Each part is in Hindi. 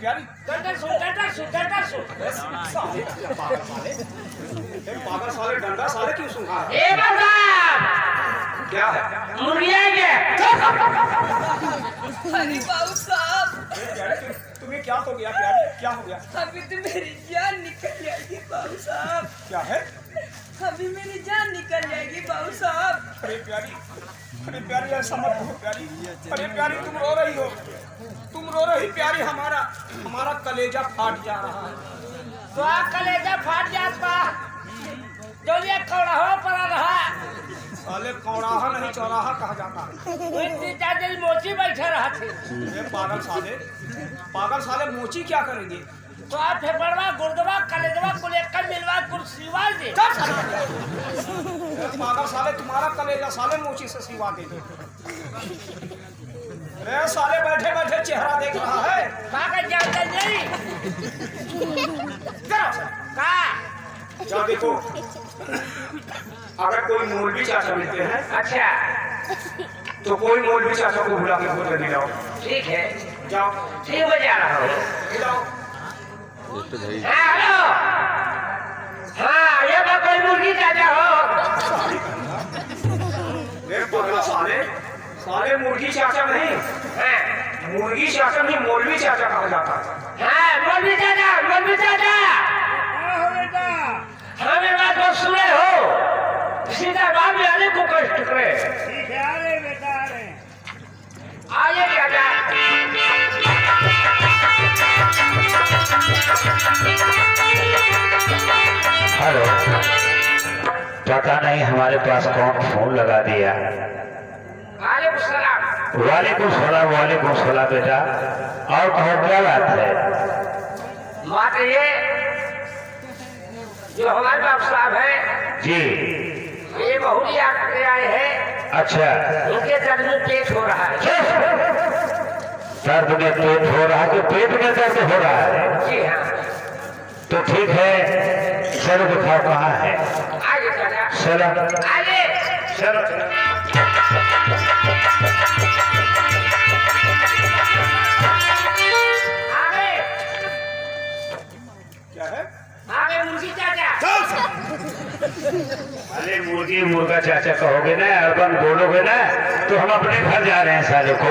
प्यारी डंडा सुन पागल साले डंडा साले क्यों सुखा है? ए बाबा क्या है? मुर्गिया के अरे बाबू साहब प्यारी तुम्हें क्या हो गया प्यारी? क्या हो गया? अभी तो मेरी जान निकल जाएगी बाबू साहब। क्या है? अभी मेरी जान निकल जाएगी बाबू साहब। अरे प्यारी ऐसा मत हो प्यारी। अरे प्यारी तुम रो रही हो, तुम रो रही प्यारी। हमारा कलेजा फाट जा रहा है। तो कलेजा फाट जाता जो ये कौड़ा हो पड़ा रहा साले कौड़ाहा नहीं चौराहा कहा जाता है। इतनी ज्यादा मोची बैठे रहा थे ये पागल साले मोची क्या करेंगे? तो आप फेफड़वा गुर्दवा कलेजवा को लेकर मिलवा कुर्सीवा दे पागल साले तुम्हारा कलेजा साले मोची से सिवा देंगे। अरे साले बैठे बैठे चेहरा देख रहा है। कागज जानते नहीं का जा देखो, अगर कोई मौलवी चाचा मिलते हैं अच्छा तो कोई मौलवी चाचा को बुला के भोजन दिलाओ। ठीक है जाओ ठीक बजा रहा हूँ दिलाओ। हाँ हेलो हाँ ये कोई मुर्गी चाचा हो देख पागल साले मुर्गी चाचा नहीं, हाँ मुर्गी चाचा नहीं मौलवी चाचा कहा जाता है। हाँ मौलवी चाचा हमें बात को सुने हो सीधा बाप आने को कष्ट करे। ठीक है, आ रहे बेटा आ रहे। आइए चाचा हेलो, पता नहीं हमारे पास कौन फोन लगा दिया। वालेकुम सलाम बेटा। और कहो क्या बात है? बात ये जो हमारे बाप साहब है जी ये बहुरी आकर आए हैं। अच्छा, उनके दर्द में पेट हो रहा है। दर्द में पेट हो रहा है कि पेट में दर्द हो रहा है? जी हाँ तो ठीक है, चलो दिखाओ कहाँ है। आइए चाचा चलो आइए चलो आगे क्या है? आगे मुर्गी चाचा अरे मुर्गी मुर्गा चाचा कहोगे ना, अर्बन बोलोगे ना तो हम अपने घर जा रहे हैं साले को।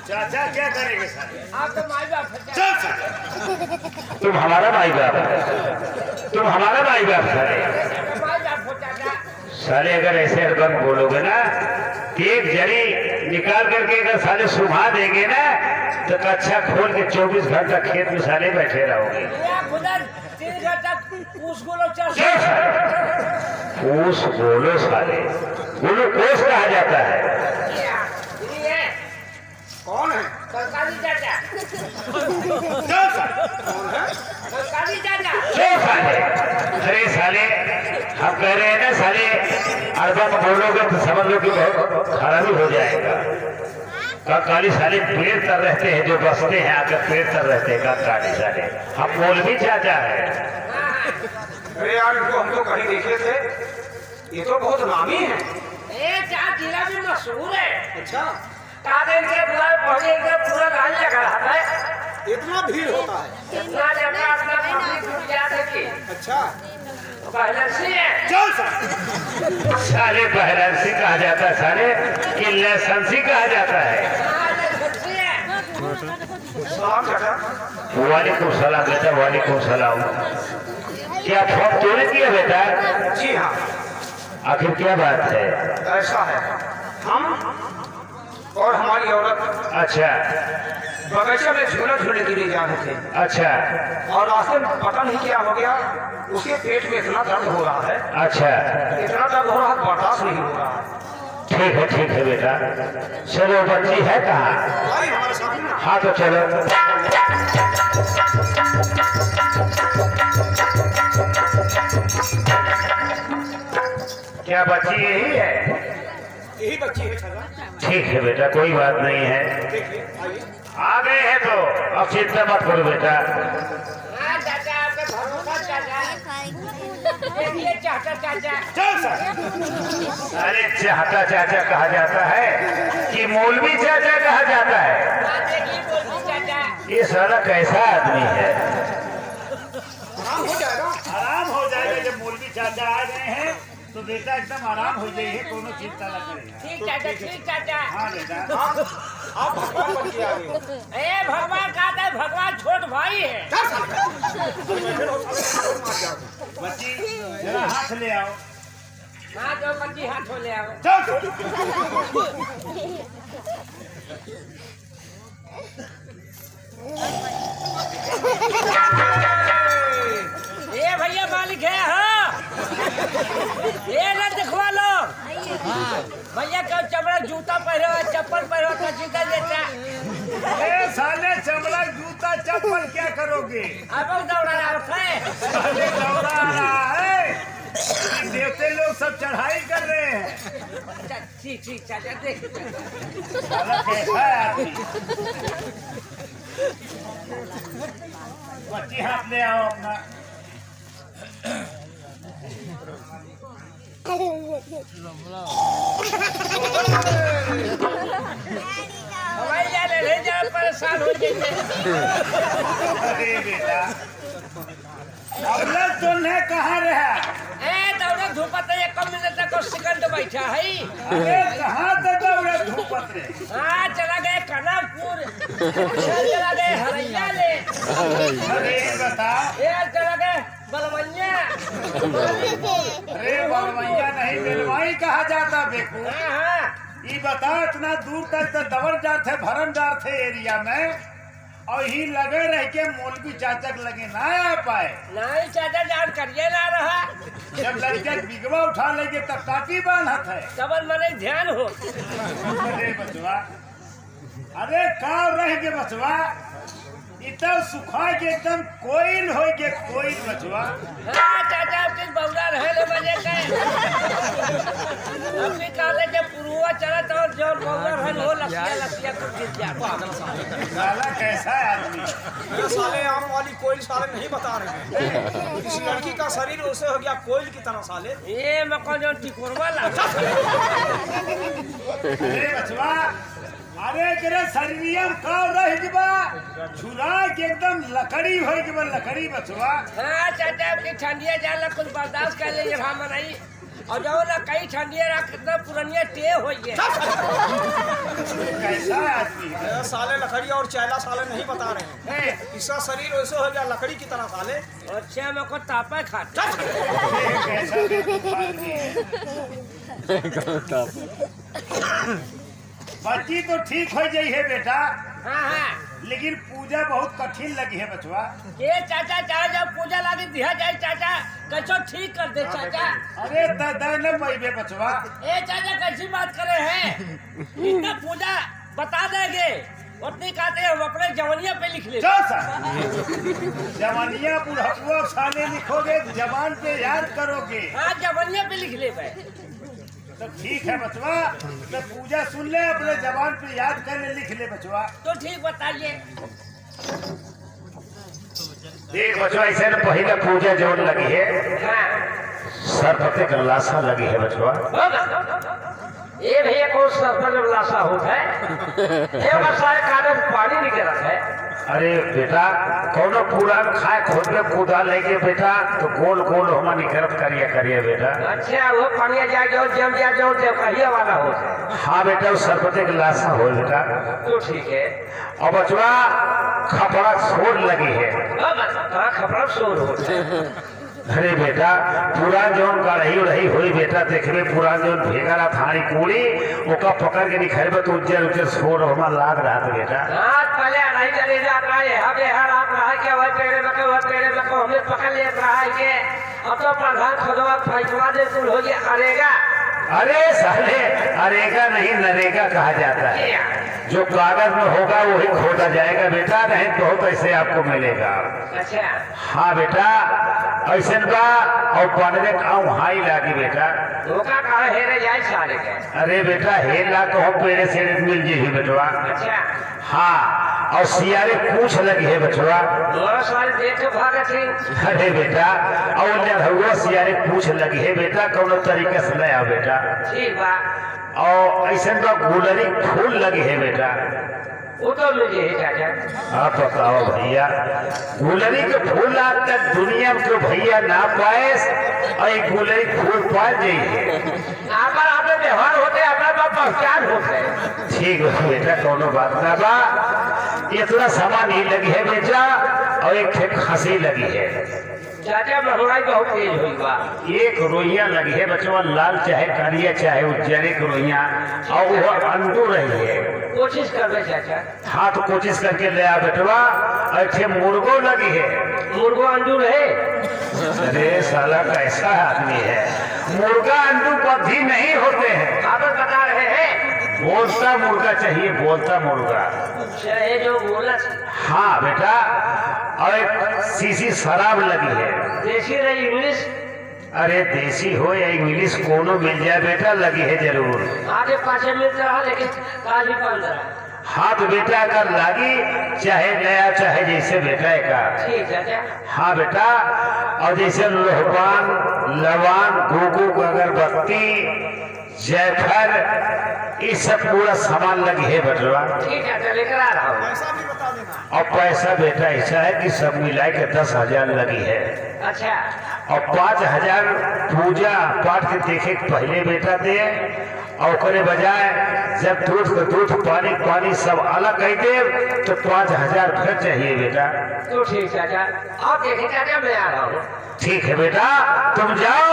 चाचा क्या करेंगे सर? आप तो माई बाप है। तुम हमारा भाई बाप है, तुम हमारा भाई बाप है माई बाप हो चाचा। साले। अगर ऐसे अर्बन बोलोगे ना कि एक जरी निकाल करके अगर साले सुबह देंगे ना तो कच्छा खोल के 24 घंटा खेत में साले बैठे रहोगे। ये खुदा 3 घंटा पूछ गोलो चल पूस बोलो साले, बोलो कोस कहा जाता है। ये कौन है? सरकारी चाचा कौन है? सरकारी चाचा क्यों साले? अरे साले हम कह रहे हैं ना साले, अर्बन बोलोगे तो समझ लो कि बहुत खराबी हो जाएगा। कंकाली साले पेड़ तर रहते हैं, जो बसते हैं आकर पेड़ तर रहते हैं कंकाली साले। हम मौलवी चाचा है। अरे यार इनको हम तो कहीं देखे थे, ये तो बहुत नामी है। ये चार जिला भी मशहूर है। अच्छा, कागज के द्वार पहुंचे के पूरा गाल लगा रहा है। इतना भीड़ होता है? इतना ज्यादा अपना पब्लिक दुनिया देखी अच्छा पहले से है। चल सर। साले बहरंसी कहा जाता है साले, कि लहसंसी कहा जाता है। सलाम चाचा। वालेकुम सलाम बेटा, वालेकुम सलाम। क्या फोन तूने किया बेटा? जी हाँ, आखिर क्या बात है? ऐसा है, हम और हमारी औरत अच्छा बगीचे में झूला झूलने के लिए जा रहे थे अच्छा और रास्ते में पता नहीं क्या हो गया, उसके पेट में इतना दर्द हो रहा है, अच्छा, इतना दर्द हो रहा है बर्दाश्त नहीं हो रहा है। ठीक है बेटा। चलो बच्ची है कहाँ? भाई हमारे साथ ना। हाँ तो चलो। क्या बच्ची यही है? यही बच्ची है चाचा। ठीक है बेटा, कोई बात नहीं है। देखिए आइए। आ गए हैं तो अब चिंता मत करो बेटा। हाँ चाचा आपके भरोसा चाचा देखिए चाचा चाचा चल साले अरे चाहता चाचा कहा जाता है कि मौलवी चाचा कहा जाता है। हाँ, देखिए बोलती चाचा ये साला कैसा आदमी है। आराम हो जाएगा। आराम हो जाएगा जब मौलवी चाचा आ गए हैं तो बेटा एकदम आराम हो जाइए, कोनो चिंता न करेगा। ठीक चाचा ठीक चाचा हाँ बेटा आप भगवान बन के आ गए हो। ए भगवान कहा था भगवान छोट भाई है। बच्ची जरा हाथ ले आओ। हाँ जो बच्ची हाथ हो ले आओ। चल ये भैया मालिक है हाँ ये ना दिखवा लो भैया का चमड़ा जूता पहनो चप्पल पहनो तो जीता देता ए साले चमड़ा जूता चप्पल क्या करोगे? अब दौड़ा रहा है साले दौड़ा रहा है। ये देवते लोग सब चढ़ाई कर रहे हैं। ठीक ठीक चाचा देख साला कैसा है आदमी? बच्ची हाथ ले आओ अपना। हवाई जाने ले जा परेशान हो जाएंगे अरे बेटा अब तुमने कहाँ रहा? ए दौड़ा धूपत है 1 मिनट तक सेकंड बैठा है अरे कहाँ तक दौड़े धूपत रे? हाँ चला गए कनकपुर चला गए हरैया ले अरे बता। ये चला गए बलवैया अरे बलवैया नहीं बेलवाई कहा जाता बेकू। हाँ हाँ ये बता इतना दूर तक तो दबर जाते भरम जाते एरिया में और ही लगे रह के मौलवी चाचक लगे ना आ पाए। नहीं चाचा जान करिए ना रहा जब लड़के बिगवा उठा लेंगे तब काटी बांधत है। डबल मने ध्यान हो अरे बचवा अरे का रह के बचवा इतना सुखा के एकदम कोयल हो के कोयल बचवा। हाँ चाचा आपके बौरा रहे ले मजे के अपनी काले के पुरुआ चला तो जो बौरा रहे हो लसिया लसिया को गिर जा पागल साले। साला कैसा है आदमी? ये साले आम वाली कोयल साले नहीं बता रहे हैं। इस लड़की का शरीर वैसे हो गया कोयल की तरह साले। ये मको जो टिकोरवा ला अरे बचवा अरे तेरे शरीरियम का रह जबा छुरा के एकदम लकड़ी हो जबा लकड़ी बचवा। हाँ चाचा आपकी ठंडिया जाला कुछ बर्दाश्त कर ले यहाँ मनाई और जो ना कई ठंडिया रहा कितना पुरानिया टे हो गए कैसा आदमी है? ये साले लकड़ी और चैला साले नहीं बता रहे हैं। इसका शरीर वैसे हो गया लकड़ी की तरह साले। अच्छा मेरे को तापा खाता कैसा आदमी है? बच्ची तो ठीक हो जाई है बेटा हाँ हाँ लेकिन पूजा बहुत कठिन लगी है बचवा। ये चाचा चाहे जब पूजा लागे दिया जाए चाचा कैसो ठीक कर दे चाचा अरे दादा न पैबे बचवा। ए चाचा कैसी बात करे हैं इतना पूजा बता देंगे उतनी कहते हैं हम अपने जवनिया पे लिख ले जवानिया बुढ़ापुआ साले लिखोगे जवान पे याद करोगे। हाँ जवनिया पे लिख ले भाई तो ठीक है बचवा तो पूजा सुन ले अपने जवान पे याद कर ले लिख ले बचवा। तो ठीक बताइए देख बचवा ऐसे न पहले पूजा जोड़ लगी है हाँ सरपते का लाशा लगी है बचवा। ये भैया कौन सा लाशा होता है ये बरसाए काले पानी निकल रहा है अरे बेटा कौनो पुरान खाए खोद में कूदा लेके बेटा तो गोल गोल होमा निकलत करिए करिए बेटा। अच्छा वो पानी जा जाओ जम जा जाओ देवकहिया वाला हो हाँ बेटा वो सरपते का लाशा हो बेटा। तो ठीक है और बचवा खपड़ा छोड़ लगी है। खपड़ा शोर हो अरे बेटा पुरान जौन कढ़ाई उड़ाई हुई बेटा देखबे पुरान जौन भेगा थानी कूड़ी ओका पकड़ के निखरबे तो उज्जर उज्जर छोड़ होमा लाग रहा था बेटा। रात पहले नहीं चले जाता है हमें हर रात रहा के वह पेड़े में हमें पकड़ ले रहा है के अब तो प्रधान खुदवा फैसला दे कुल हो गया करेगा। अरे साले अरेगा नहीं नरेगा कहा जाता है जो कागज में होगा वही खोदा जाएगा बेटा नहीं तो ऐसे आपको मिलेगा। अच्छा हाँ बेटा ऐसे का और बनने का हाई लागी बेटा। धोखा कहा हेरे जाए सारे के अरे बेटा हेला तो हम पेड़े से मिल जी बेटवा। अच्छा हाँ और सियारे पूछ लगी है बचवा। देख के भाग थी। अरे बेटा और लड़हुआ सियारे पूछ लगी है बेटा कौन तरीके से ले आओ बेटा। ठीक बा। और ऐसे तो गुलरी फूल लगी है बेटा। वो तो मुझे है चाचा। आप बताओ भैया गुलरी के फूल आज तक दुनिया में क्यों भैया ना पाए और गुलरी फूल पा जाइए। आपने व्यवहार होते अपना पहचान होते। ठीक है बेटा कोनो बात ना बा। इतना सामान ही लगी है बेटा और एक हंसी लगी है। चाचा महंगाई बहुत तेज हुई बा। एक रोइया लगी है बचवा लाल चाहे कालिया चाहे उज्जर एक रोइया और वो अंडू रही है। कोशिश कर रहे चाचा। हाँ तो कोशिश करके ले आ बेटवा। अच्छे मुर्गो लगी है। मुर्गो अंडू रहे। अरे साला कैसा आदमी है मुर्गा अंडू बद्धी नहीं होते हैं। आप बता रहे हैं बोलता मुर्गा चाहिए बोलता मुर्गा। चाहे जो बोला। हाँ बेटा और एक शीशी शराब लगी है। देसी रही इंग्लिश। अरे देसी हो या इंग्लिश कोनो मिल जाए बेटा लगी है जरूर। आगे पाछे मिलता रहा लेकिन काज भी 15। हाँ तो बेटा अगर लगी चाहे नया चाहे जैसे बेटा का। ठीक चाचा। हाँ बेटा और जैसे लोहबान लवान गोगो अगरबत्ती जयफल इस सब पूरा सामान लगी है बटवा। ठीक है लेकर आ रहा हूँ। पैसा भी बता देना। और पैसा बेटा ऐसा है कि सब मिला के 10,000 लगी है। अच्छा। और 5,000 पूजा पाठ के देखे पहले बेटा दे और करे बजाय जब दूध पानी पानी सब अलग कर दे तो 5,000 फिर चाहिए बेटा। तो ठीक चाचा आप देखें चाचा मैं आ रहा हूँ। ठीक है बेटा तुम जाओ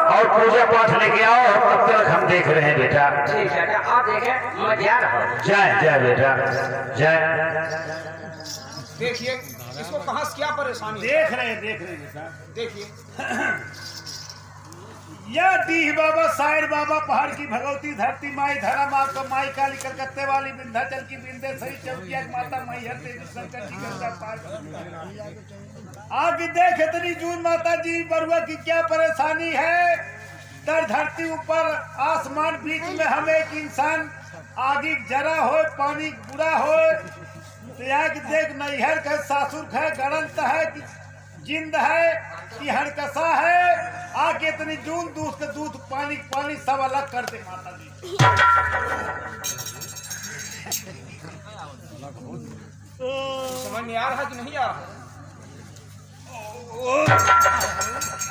और पूजा पाठ लेके आओ तब तक हम देख रहे हैं बेटा। ठीक चाचा आप देखें मैं जा रहा हूँ। जाए जाए बेटा जाए। देखिए इसको कहाँ से क्या परेशानी है? देख रहे बेटा। देखिए या डीह बाबा साइर बाबा पहाड़ की भगवती धरती माई धरा माँ का माई काली कलकत्ते वाली विंध्याचल की बिंदे सही चौकिया की माता मैहर देवी शंकर जी गंगा पार आगे देख इतनी जून माता जी बरुआ की क्या परेशानी है। तर धरती ऊपर आसमान बीच में हम एक इंसान आगे जरा हो पानी बुरा हो तो यहाँ की देख नैहर का सासुर है गणंत है जिंद है कि हड़कसा है आके इतनी जून दूध के दूध पानी पानी सब अलग कर दे माता जी। समझ में आ रहा कि नहीं आ रहा?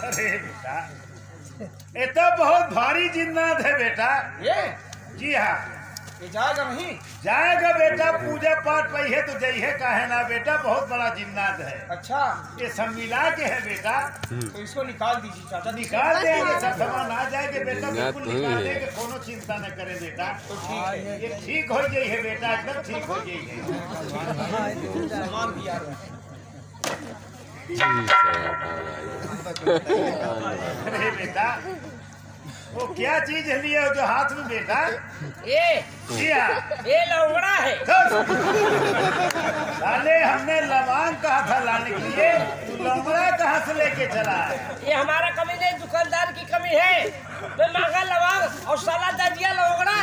अरे बेटा ये तो बहुत भारी जिन्नात है बेटा। ये जी हाँ ये जाएगा नहीं? जाएगा बेटा पूजा पाठ पहिए तो जइहे काहे ना बेटा बहुत बड़ा जिन्नात है। अच्छा ये सब मिला के है बेटा। तो इसको निकाल दीजिए चाचा। निकाल देंगे सब सामान आ जाएंगे बेटा बिल्कुल निकाल देंगे कोनो चिंता न करे बेटा। तो ठीक है ये ठीक हो जाइए है बेटा एकदम ठीक हो जाइए। सामान भी आ रहा है। अरे बेटा वो क्या चीज है लिए जो हाथ में बेटा? ये लौंगड़ा है। साले हमने लवांग कहा था लाने के लिए तू लौंगड़ा कहाँ से लेके चला है? ये हमारा कमी नहीं दुकानदार की कमी है। मैं महंगा लवांग और साला दजिया लौंगड़ा।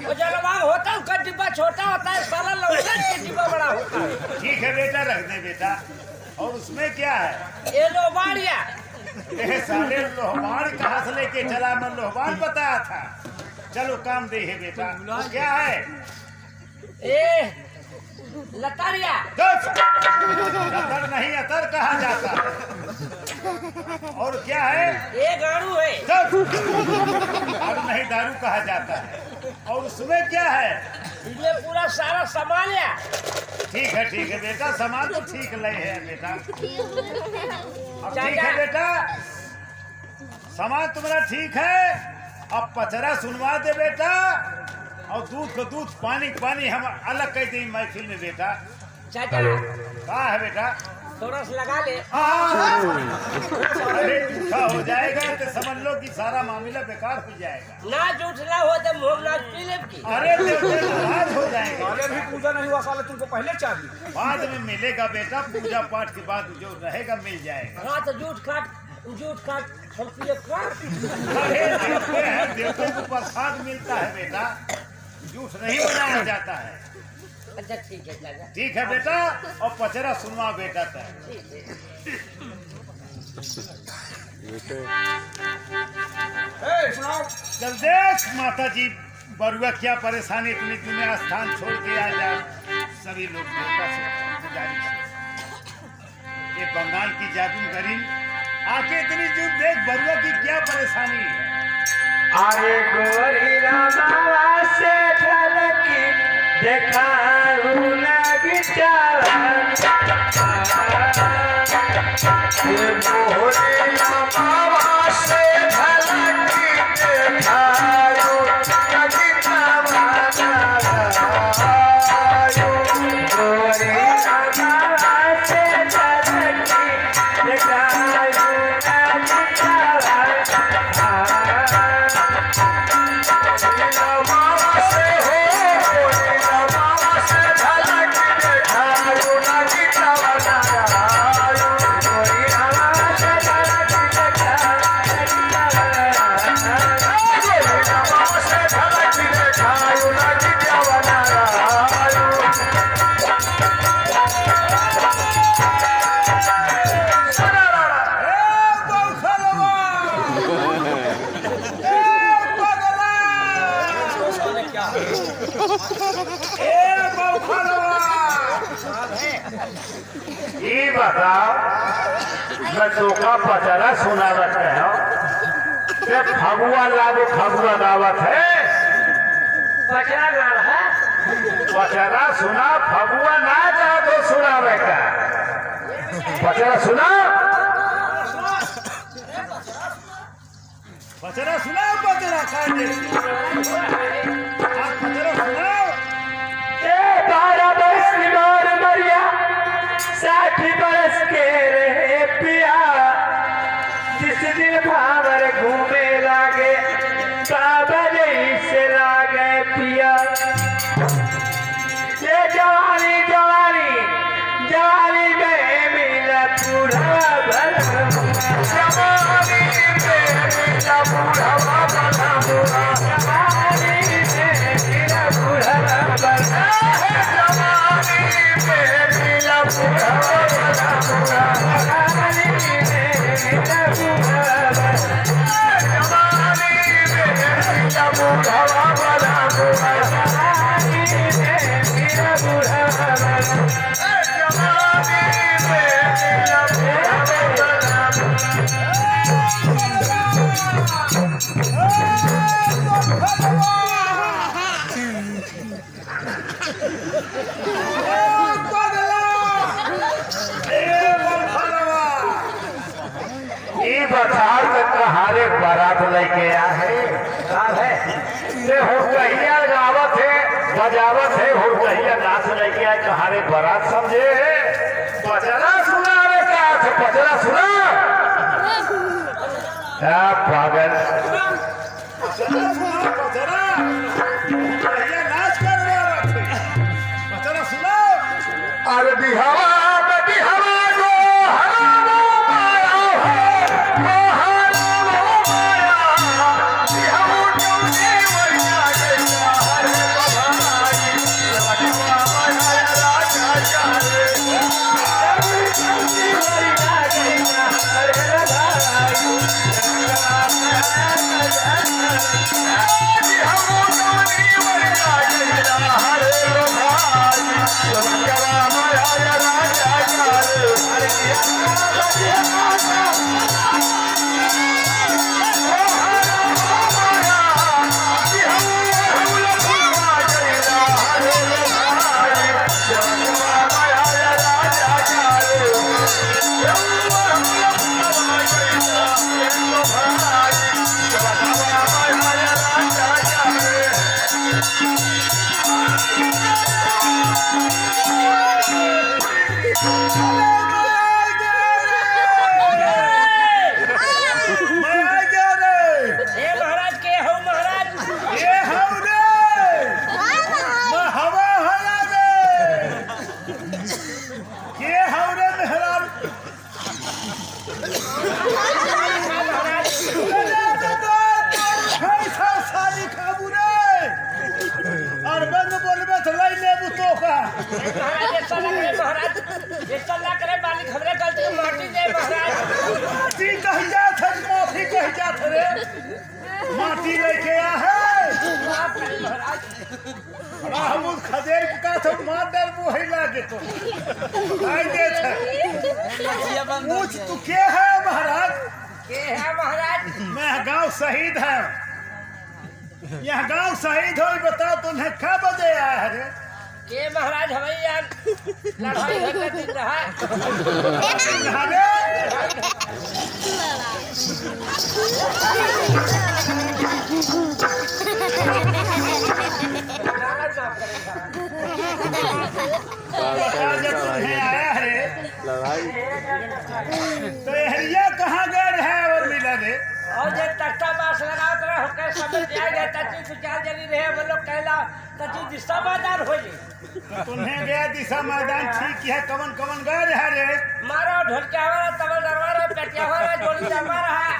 और जो लवांग होता है उसका डिब्बा छोटा होता है साला लौंगड़ा का डिब्बा बड़ा होता है। ठीक है बेटा रख दे बेटा। और उसमें क्या है? ये लोबाड़िया। साले लोहबान कहाँ से लेके चला? मैं लोहबान बताया था। चलो काम दे है बेटा। क्या है? ए लतारिया। अतर नहीं अतर कहा जाता है। और क्या है? ये गाड़ू है। दारू नहीं दारू कहा जाता है। और उसमें क्या है? इसमें पूरा सारा सामान है। ठीक है बेटा सामान तो ठीक ले है बेटा। अब ठीक है बेटा सामान तुम्हारा ठीक है। अब पचरा सुनवा दे बेटा और दूध को दूध पानी पानी हम अलग कर दें महफिल में बेटा। चाचा कहाँ है बेटा? थोड़ा सा लगा ले। अरे झूठा हो जाएगा तो समझ लो कि सारा मामला बेकार हो जाएगा। ना झूठना हो तो मुँह ना पी ले की। अरे नाराज हो जाएगा। साले भी पूजा नहीं हुआ साले तुमको पहले चाहिए। बाद में मिलेगा बेटा पूजा पाठ के बाद जो रहेगा मिल जाएगा। हाँ तो झूठ काट हम पिए अरे देवते हैं देवते को प्रसाद मिलता है बेटा झूठ नहीं बनाया जाता है। अच्छा ठीक है चाचा। ठीक है बेटा, और पचरा सुनवा बेटा था। सुनाओ। जल्देश माता जी, बरुआ क्या परेशानी, इतनी दुनिया स्थान छोड़ के आ जाए। सभी लोग देवता से गुजारिश है, ये बंगाल की जादू करीन आके इतनी जुट देख बरुआ की क्या परेशानी है। अरे गोरी रामा से झलकी देखाऊ लगी चारण, गोरी रामा से झलकी देखाऊ लगी चारण, गोरी रामा से झलकी देखाऊ लगी चारण। ये बताओ, मैं का पचरा सुनावत है, फगुआ लागो फगुआ गावत है, पचरा गा रहा है। पचरा सुना, फगुआ ना जा तो सुनावे का, पचरा सुना, पचरा सुनाओ, पचरा खाने आप पचरा सुनाओ। 60 बरस के रहे पिया, जिस दिन भावर घूमे लागे, काबल से लागे पिया। ये जवानी जवानी जवानी में मिला बूढ़ा भला, जवानी में मिला बूढ़ा भला, जवानी में मिला बूढ़ा भला, जवानी में मिला बूढ़ा कहारे बारात लेके आ है, हुड़कहिया गावत है, बजावत है, हुड़कहिया नाच लेके आए, कहारे बारात समझे। पचरा सुना रे का, पचरा सुना, क्या पागल, पचरा सुनाओ, पचरा ये नाच कर रहा है, पचरा सुनाओ। अरे बिहावा महाराज ऐसा ना करे महाराज, ऐसा ना करे मालिक हमरे गलती को माफी दे महाराज। माटी कही जात है, माफी कही जात है रे। माटी लेके आ है माफ करे महाराज। हम उस खदेर के का तो मार डर वो ही लागे तो आई देत है। पूछ तू के है महाराज? के है महाराज? मैं गांव शहीद है। यह गांव शहीद हो, बताओ तुम्हें क्या बजे आया है रे? के महाराज हमें यार लड़ाई करने दिन रहा। जब तुम्हें आया है तो हरिया कहाँ गए है और मिला रे? और जे तख्ता बास लगावत रहे होके समझ जाएगा तची विचार जरी रहे वो लोग कहला तची दिशा मैदान हो जी। तो तुम्हें गया दिशा मैदान ठीक है। कवन कवन गए है रे? मारो ढोलकिया वाला तबल दरबार पेटिया वाला जोड़ी दरबार है।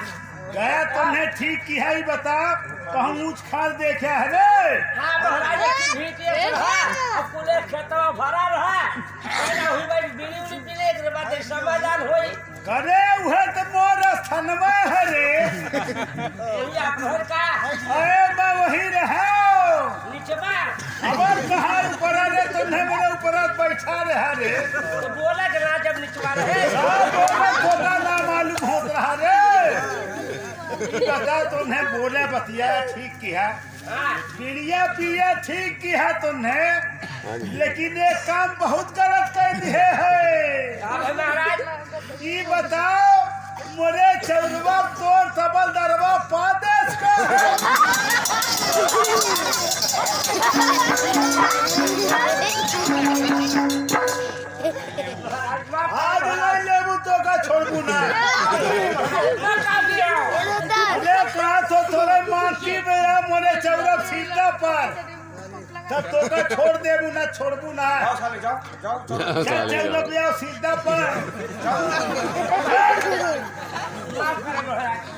गया तुम्हें ठीक की है, बताओ कहूँ ऊँच खाल देखे है रे? हाँ महाराज की भीटी रहा और कुले खेतों भरा रहा कहना हुई भाई बिली उली बिले के बाद दिशा मैदान होई करे उहे तो मोर स्थानवा है रे। यही आप घर का अरे मैं वही रहे नीचे बा अबर कहाँ ऊपर रे? तुम्हें मेरे ऊपर बैठा रहा रे। तो बोले कि ना जब नीचे रहे बोला ना मालूम हो रहा रे। बता तुम्हें बोले बतिया ठीक किया, पीड़िया पिया ठीक किया तुमने, लेकिन एक काम बहुत गलत कर दिए है महाराज। ये बताओ मोरे चौरवा तोर सबल दरवा पादेश का आज नहीं लेबू तो का छोड़बू ना। अरे कहा तो थोड़े माटी में या मोरे चौरव सीधा पर तब तो का छोड़ देबू ना, छोड़बू ना। जाओ साले जाओ जाओ चलो। चल चौरव ले आओ सीधा पर।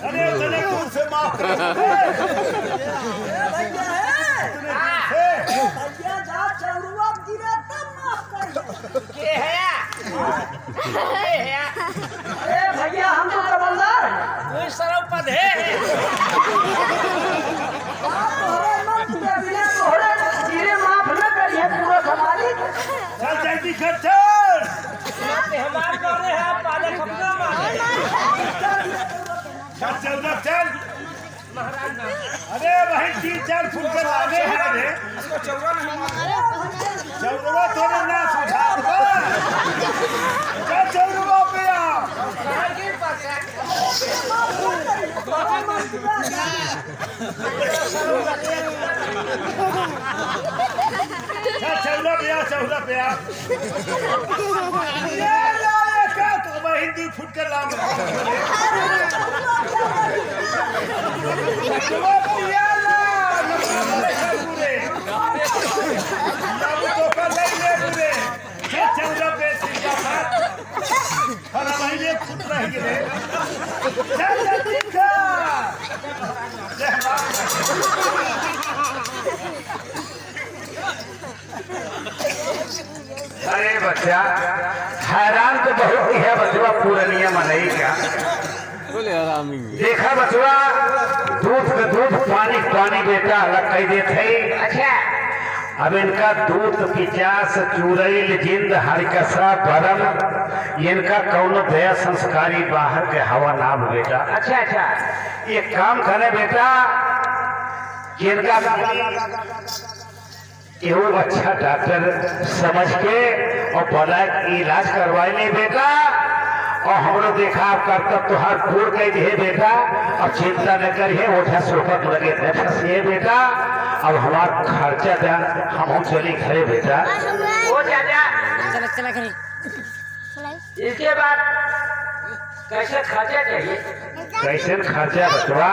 अरे तने दूर से माफ कर भैया जा चौरुआ गिरे तब माफ कर। के है अरे भैया हम तो कबलदार कोई सरव पद है तोहरे मत दे बिना तोहरे गिरे माफ न करिए पूरा समाली। चल जल्दी कर चल। हमारे डरे है पाले खपना मारे चल चौरव चल। महाराज ना अरे भाई 3-4 फुट के लागे है रे। इसको चौरा नहीं मार। चौरवा थोड़े ना सुझा चल चौरवा पे आ। कहाँ गिर पड़ता चल चौरा पे आ, चौरा पे आ। ये ला का तो मैं हिंदी फुट के लाम चौरवा पे आ ला पूरे तो कर ले पूरे। चल चौरा पे सीधा था हर महीने फुट रह गए। चल जल्दी कर। अरे बच्चा हैरान तो बहुत ही है बचवा पूर्णिया मनई का। देखा बचवा दूध का दूध पानी पानी बेटा अलग कह देते है। अच्छा अब इनका दूध पिचास चूरैल जिंद हरकसा बरम इनका कौनो दया संस्कारी बाहर के हवा नाम बेटा। अच्छा अच्छा ये काम करे बेटा कि इनका एहो अच्छा डॉक्टर समझ के और बड़ा इलाज करवाए नहीं बेटा। और हमरो देखा आप करतब तो हर पूर कह दिए बेटा। और चिंता न करिए ओझा सोपत लगे न फंसिए बेटा। अब हमारा खर्चा दे हम चली घरे बेटा। हो जा चला करें। इसके बाद कैसे खर्चा चाहिए? कैसे खर्चा बचवा?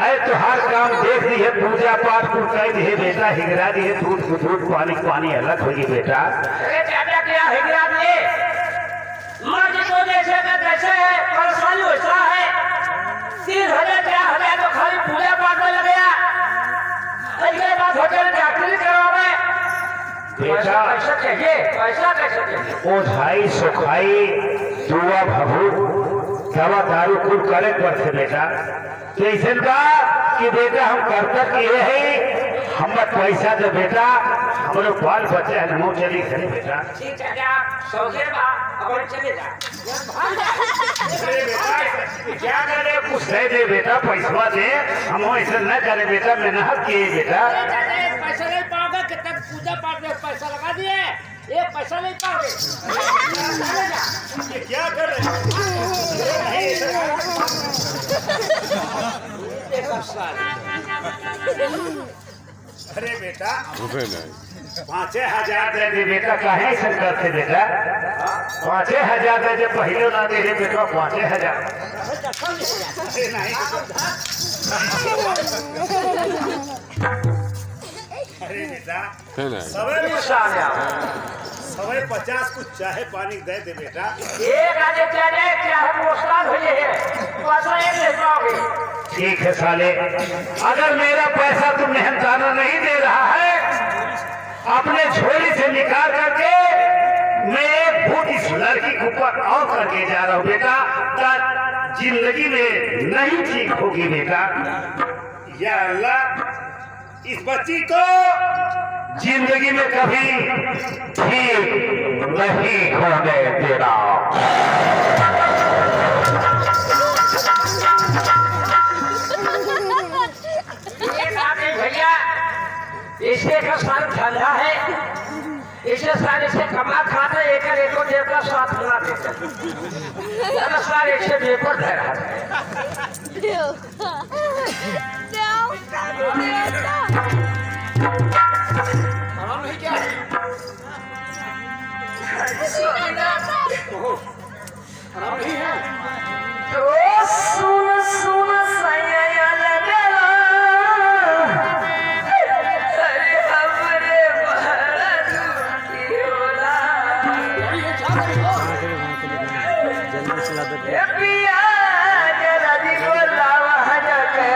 अरे तो हर काम देख ली है पूजा पाठ को कह दिए बेटा। हिगरा दिए दूध को दूध पानी पानी अलग होगी बेटा। अरे चाचा क्या हिगरा दिए मर्द तो जैसे का कैसे है परेशानी वैसा है। 3000-4000 तो खाली पूजा पाठ में लगेगा। इसके बाद होटल डॉक्टरी करवावे बेटा पैसा चाहिए, पैसा कैसे चाहिए? ओझाई सुखाई जुआ भभूत दवा दारू कुल करे पड़ते बेटा। तो ऐसे का कि बेटा हम करतक ये है हम पैसा दे बेटा हमारे बाल बच्चे है मुँह चली खड़ी बेटा। ठीक है क्या सौदे बा अब चले जा अरे बेटा क्या करे कुछ दे दे बेटा पैसा दे हम ऐसा न करे बेटा मेहनत किए बेटा। पैसा नहीं पाओगे कितना पूजा पाठ में पैसा लगा दिए ये पैसा नहीं पाओगे ये क्या कर रहे अरे बेटा 5,000 दे दे बेटा काहे ऐसा करते बेटा 5,000 दे दे पहले ना दे दे बेटा 5,000। अरे नहीं अरे बेटा सवे 50 कुछ चाहे पानी दे दे बेटा। एक आधे चाहे क्या हम उस्ताद हुए हैं पैसा एक ले पाओगे। ठीक है साले अगर मेरा पैसा तुम मेहनताना नहीं दे रहा है अपने झोली से निकाल करके मैं एक भूत इस लड़की के ऊपर और करके जा रहा हूँ बेटा जिंदगी में नहीं ठीक होगी बेटा। या अल्लाह इस बच्ची को जिंदगी में कभी ठीक नहीं होने देना। भैया इसे का साल ठंडा है इसे साल इसे कमा खाता एक एको देव का साथ मिला देता साल इसे पेपर दे रहा है। आराम नहीं क्या आराम नहीं है सुन सुन सैया लगला अरे हमरे बहरा झूठी होला ए पिया जरा दी बोलावा हजके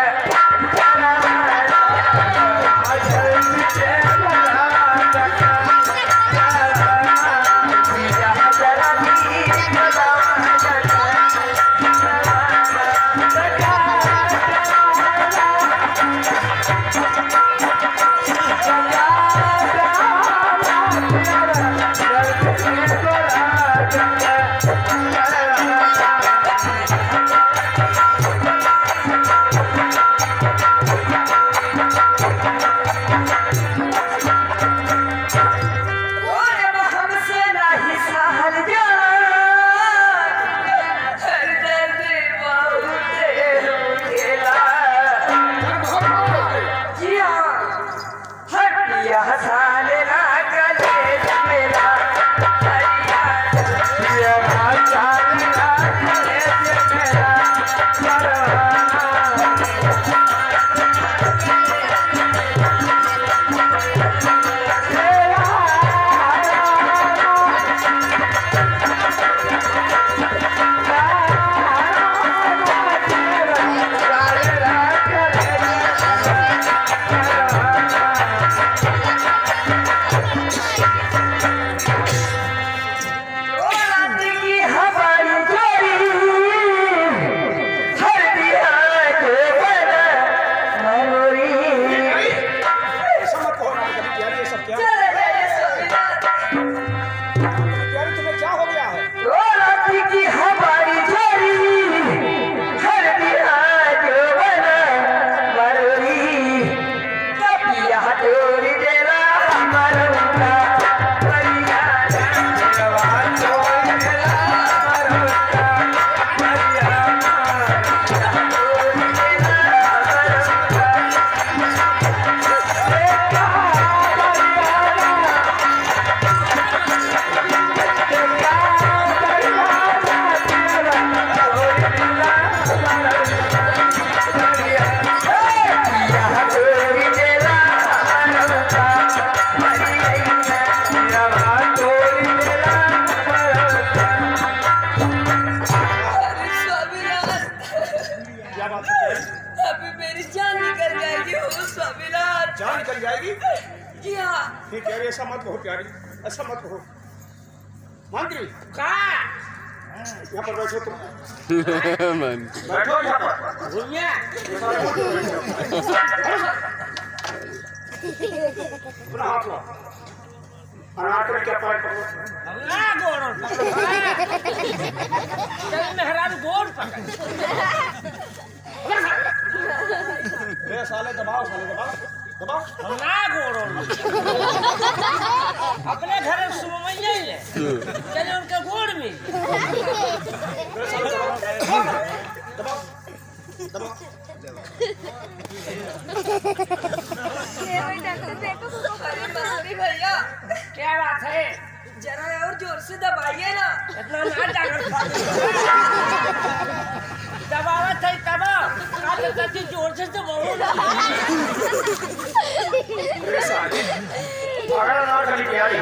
जान निकल जाएगी जी हाँ नहीं प्यारी ऐसा मत कहो प्यारी, ऐसा मत कहो। मंत्री का यहाँ पर बैठो तुम, बैठो यहाँ पर। भूमिया अपना हाथ लो, अनाथ में क्या पाए पकड़ो। अल्लाह गोड़ चल मेहरान गोड़ पकड़ ए साले दबाओ, साले दबाओ, दबाओ। अल्लाह गोड़ अपने घर सुमैया ले चले उनके गोड़ में ए साले दबाओ, दबाओ, दबाओ। अरे मंत्री भैया क्या बात है जरा और जोर से दबाइए ना। इतना ना जाकर दबावत है तबा काटे काटे जोर से दबाओ ए साले, अगर अनाथ वाली प्यारी,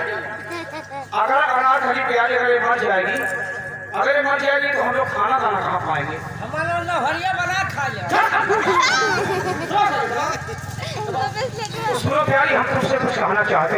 अगर अनाथ वाली प्यारी अगर ये मर जाएगी, अगर ये मर जाएगी तो हम लोग खाना दाना कहाँ पाएंगे? हमारा लहरिया बना खा लिया सुनो प्यारी, हम तुमसे कुछ कहना चाहते हैं।